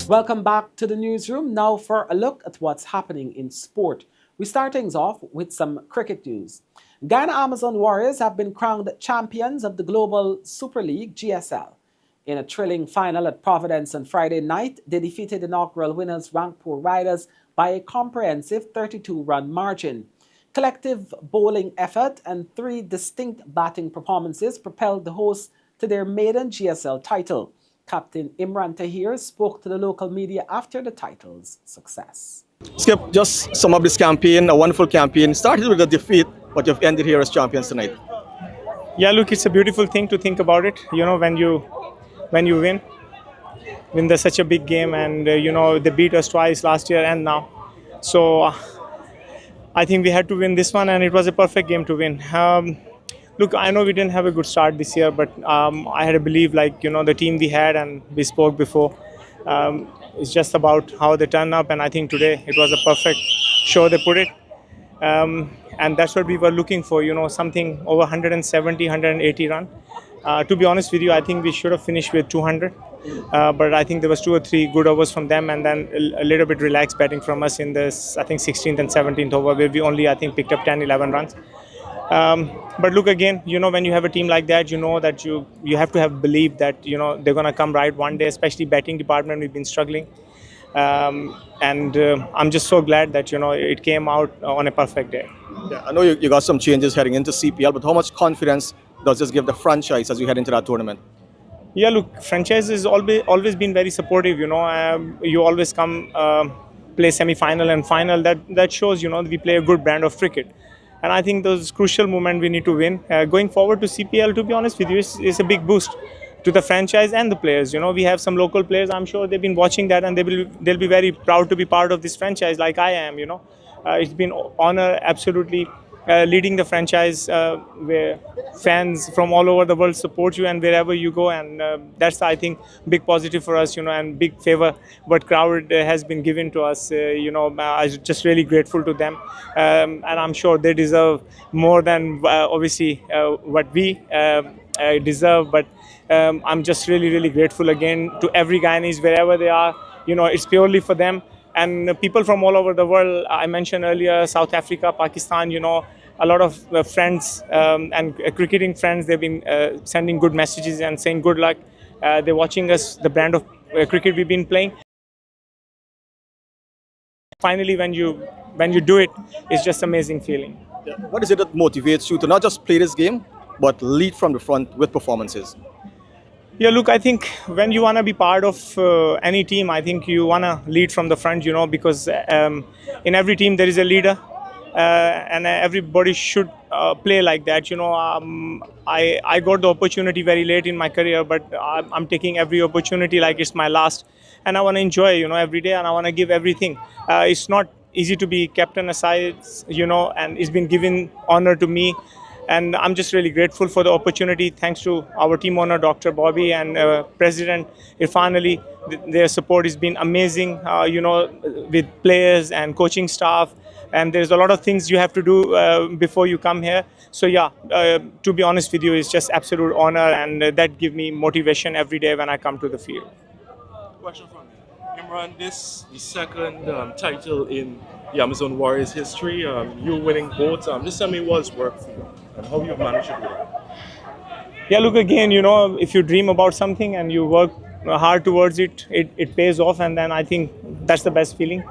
Welcome back to the newsroom. Now for a look at what's happening in sport. We start things off with some cricket news. Guyana Amazon Warriors have been crowned champions of the Global Super League GSL. In a thrilling final at Providence on Friday night, they defeated inaugural winners Rangpur Riders by a comprehensive 32-run margin. Collective bowling effort and 3 distinct batting performances propelled the hosts to their maiden GSL title. Captain Imran Tahir spoke to the local media after the title's success. Skip, just sum up this campaign, a wonderful campaign. Started with a defeat, but you've ended here as champions tonight. Yeah, look, it's a beautiful thing to think about it. You know, when you win there's such a big game, and they beat us twice last year and now. So I think we had to win this one, and it was a perfect game to win. Look, I know we didn't have a good start this year, but I had a belief, the team we had, and we spoke before. It's just about how they turn up, and I think today it was a perfect show they put it. And that's what we were looking for, something over 170, 180 run. To be honest with you, I think we should have finished with 200. But I think there was 2 or 3 good overs from them, and then a little bit relaxed batting from us in this, I think, 16th and 17th over, where we only, I think, picked up 10, 11 runs. But look, again, when you have a team like that, that you have to have belief that, they're going to come right one day, especially batting department. We've been struggling. And I'm just so glad that, it came out on a perfect day. Yeah, I know you got some changes heading into CPL, but how much confidence does this give the franchise as you head into that tournament? Yeah, look, franchise has always been very supportive. You always come play semi-final and final. That shows, we play a good brand of cricket. And I think those crucial moments we need to win. Going forward to CPL, to be honest with you, is a big boost to the franchise and the players. We have some local players. I'm sure they've been watching that, and they'll be very proud to be part of this franchise, like I am. It's been honor, absolutely, leading the franchise where fans from all over the world support you, and wherever you go, and that's, I think, big positive for us, and big favor what crowd has been given to us. I'm just really grateful to them, and I'm sure they deserve more than obviously what we deserve. But I'm just really grateful again to every Guyanese wherever they are. It's purely for them. And people from all over the world, I mentioned earlier, South Africa, Pakistan, a lot of friends and cricketing friends, they've been sending good messages and saying good luck. They're watching us, the brand of cricket we've been playing. Finally, when you do it, it's just amazing feeling. What is it that motivates you to not just play this game, but lead from the front with performances? Yeah, look, I think when you want to be part of any team, I think you want to lead from the front, because in every team there is a leader, and everybody should play like that. I got the opportunity very late in my career, but I'm taking every opportunity like it's my last, and I want to enjoy, every day, and I want to give everything. It's not easy to be captain aside, and it's been given honor to me. And I'm just really grateful for the opportunity. Thanks to our team owner, Dr. Bobby, and President Irfan Ali. Their support has been amazing, with players and coaching staff. And there's a lot of things you have to do before you come here. So yeah, to be honest with you, it's just absolute honor, and that gives me motivation every day when I come to the field. Question from me. Imran, this the second title in the Amazon Warriors history. You winning both. Just tell me what's worked for you and how you've managed to do it. Yeah, look, again, if you dream about something and you work hard towards it, it pays off, and then I think that's the best feeling.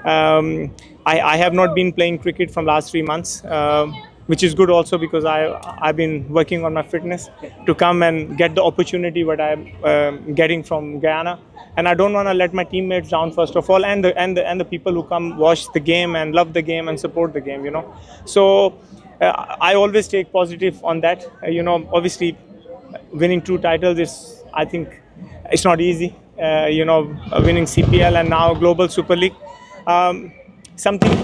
I have not been playing cricket from last 3 months, which is good also because I've been working on my fitness to come and get the opportunity what I'm getting from Guyana. And I don't want to let my teammates down, first of all, and the people who come watch the game and love the game and support the game, So I always take positive on that. Obviously, winning 2 titles is, I think, it's not easy. Winning CPL and now Global Super League. Something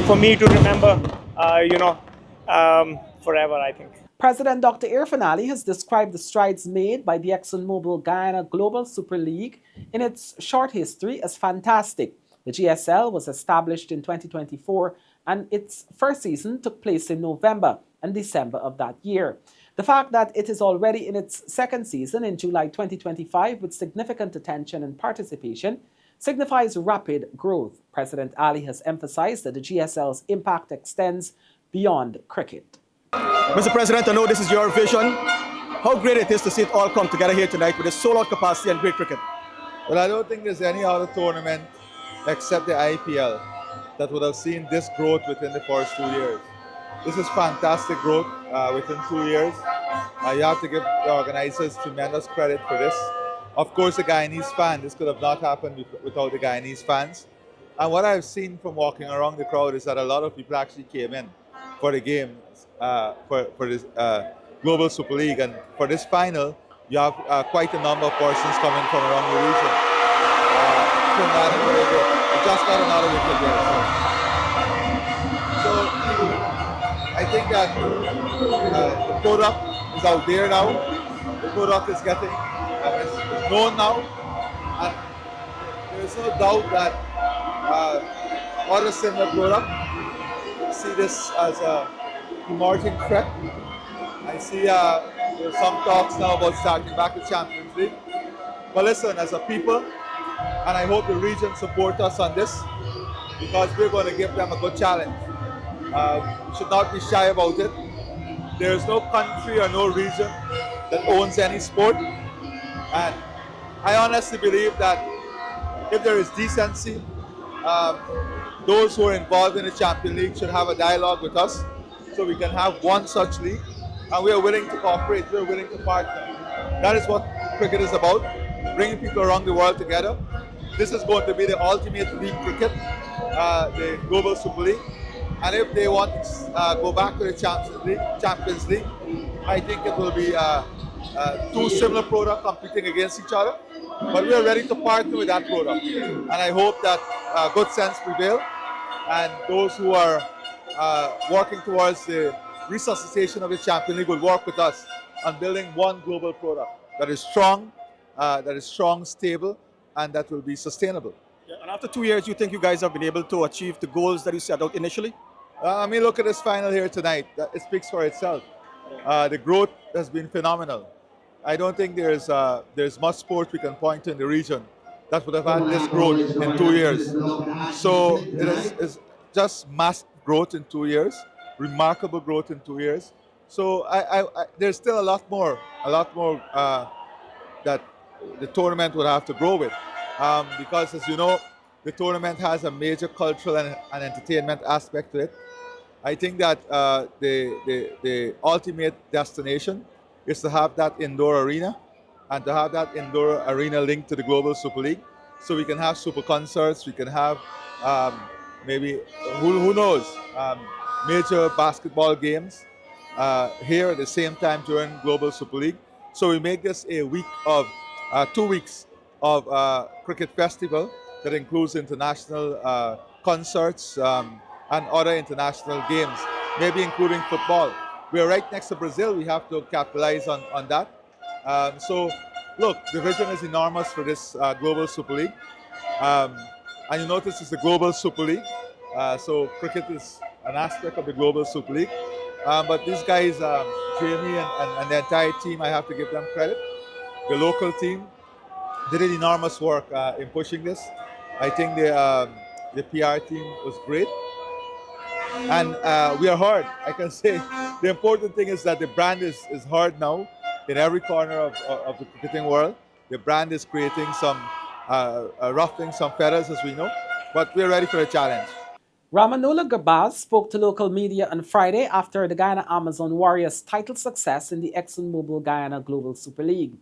for me to remember, forever, I think. President Dr. Irfan Ali has described the strides made by the ExxonMobil Guyana Global Super League in its short history as fantastic. The GSL was established in 2024 and its first season took place in November and December of that year. The fact that it is already in its second season in July 2025 with significant attention and participation signifies rapid growth. President Ali has emphasized that the GSL's impact extends beyond cricket. Mr. President, I know this is your vision. How great it is to see it all come together here tonight with a sold-out capacity and great cricket. Well, I don't think there's any other tournament except the IPL that would have seen this growth within the first 2 years. This is fantastic growth within 2 years. You have to give the organizers tremendous credit for this. Of course, the Guyanese fan, this could have not happened without the Guyanese fans. And what I've seen from walking around the crowd is that a lot of people actually came in for the game, for this Global Super League. And for this final, you have quite a number of persons coming from around the region. Trinidad and Tobago, we just got another wicket there. So I think that the product is out there now. The product is getting is known now. And there is no doubt that other similar product see this as a emerging threat. I see there's some talks now about starting back the Champions League. But listen, as a people, and I hope the region support us on this, because we're going to give them a good challenge. We should not be shy about it. There is no country or no region that owns any sport. And I honestly believe that if there is decency, those who are involved in the Champions League should have a dialogue with us so we can have one such league. And we are willing to cooperate, we are willing to partner. That is what cricket is about, bringing people around the world together. This is going to be the ultimate league cricket, the Global Super League. And if they want to go back to the Champions League, I think it will be two similar products competing against each other. But we are ready to partner with that product. And I hope that good sense prevail. And those who are working towards the resuscitation of the Champions League will work with us on building one global product that is strong, stable, and that will be sustainable. Yeah, and after 2 years, you think you guys have been able to achieve the goals that you set out initially? I mean, look at this final here tonight. It speaks for itself. the growth has been phenomenal. I don't think there's much sport we can point to in the region that would have had this growth in 2 years. So it's just mass growth in 2 years, remarkable growth in 2 years. So there's still a lot more that the tournament would have to grow with. Because as you know, the tournament has a major cultural and entertainment aspect to it. I think that the ultimate destination is to have that indoor arena and to have that indoor arena linked to the Global Super League. So we can have super concerts, we can have maybe, who knows, major basketball games here at the same time during Global Super League. So we make this a week of 2 weeks of cricket festival that includes international concerts and other international games, maybe including football. We're right next to Brazil. We have to capitalize on that. So, look, the vision is enormous for this Global Super League. And you notice it's the Global Super League. So cricket is an aspect of the Global Super League. But these guys, Jamie and the entire team, I have to give them credit. The local team, they did enormous work in pushing this. I think the PR team was great. And we are heard, I can say. The important thing is that the brand is heard now in every corner of the cricketing world. The brand is creating some, ruffling some feathers, as we know. But we're ready for a challenge. Ramanola Garbaz spoke to local media on Friday after the Guyana Amazon Warriors' title success in the ExxonMobil Guyana Global Super League.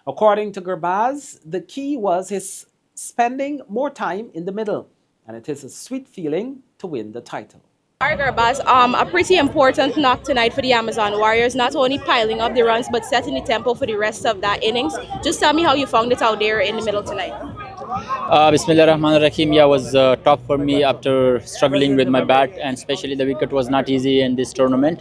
According to Garbaz, the key was his spending more time in the middle, and it is a sweet feeling to win the title. Garbaz, a pretty important knock tonight for the Amazon Warriors, not only piling up the runs but setting the tempo for the rest of that innings. Just tell me how you found it out there in the middle tonight. Bismillah Rahman Rahim, yeah, was tough for me after struggling with my bat, and especially the wicket was not easy in this tournament.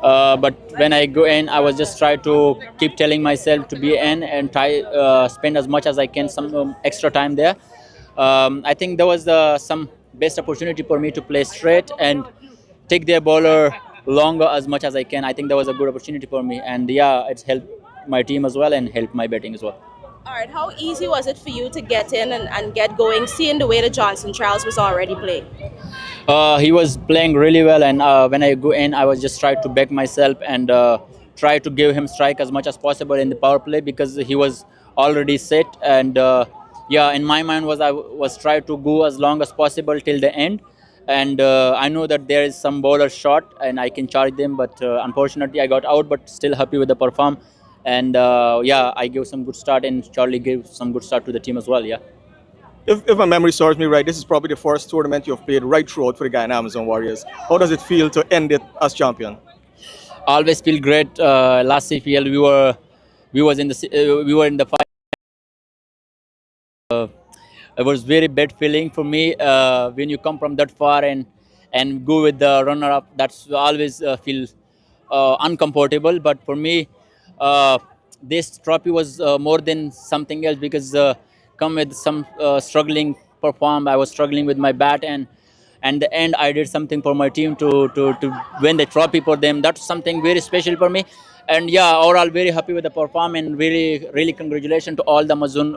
But when I go in, I was just trying to keep telling myself to be in and try spend as much as I can, some extra time there. I think there was some best opportunity for me to play straight and take their bowler longer as much as I can. I think that was a good opportunity for me, and yeah, it's helped my team as well and helped my batting as well. All right, how easy was it for you to get in and get going, seeing the way that Johnson Charles was already playing? He was playing really well, and when I go in, I was just trying to back myself and try to give him strike as much as possible in the power play because he was already set. And yeah, in my mind I was trying to go as long as possible till the end. And I know that there is some bowler shot and I can charge them, but unfortunately I got out, but still happy with the perform. And yeah, I gave some good start, and Charlie gave some good start to the team as well, yeah. If my memory serves me right, this is probably the first tournament you've played right throughout for the Guyana Amazon Warriors. How does it feel to end it as champion? Always feel great. Last CPL we were in the fight. It was very bad feeling for me when you come from that far and go with the runner up. That's always feel uncomfortable. But for me, this trophy was more than something else because come with some struggling perform. I was struggling with my bat, and the end I did something for my team to win the trophy for them. That's something very special for me. And yeah, overall very happy with the perform, and really congratulations to all the Amazon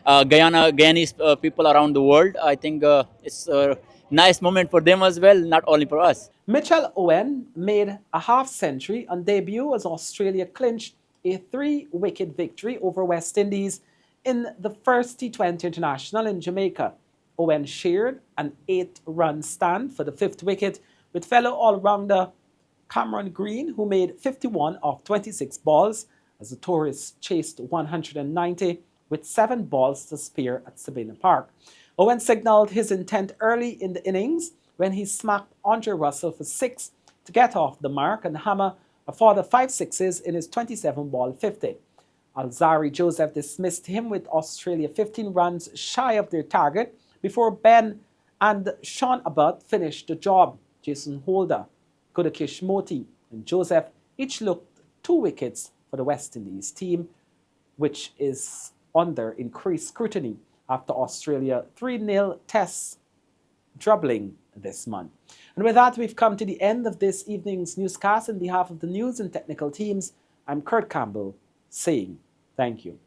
Guyanese people around the world. I think it's a nice moment for them as well, not only for us. Mitchell Owen made a half-century on debut as Australia clinched a 3-wicket victory over West Indies in the first T20 International in Jamaica. Owen shared an 8-run stand for the 5th wicket with fellow all-rounder Cameron Green, who made 51 off 26 balls as the tourists chased 190 with 7 balls to spare at Sabina Park. Owen signaled his intent early in the innings when he smacked Andre Russell for 6 to get off the mark and hammer a further 5 sixes in his 27-ball 50. Alzari Joseph dismissed him with Australia 15 runs shy of their target before Ben and Sean Abbott finished the job. Jason Holder, Kudakish Moti, and Joseph each looked 2 wickets for the West Indies team, which is under increased scrutiny after Australia 3-0 test drubbling this month. And with that, we've come to the end of this evening's newscast. On behalf of the news and technical teams, I'm Kurt Campbell saying thank you.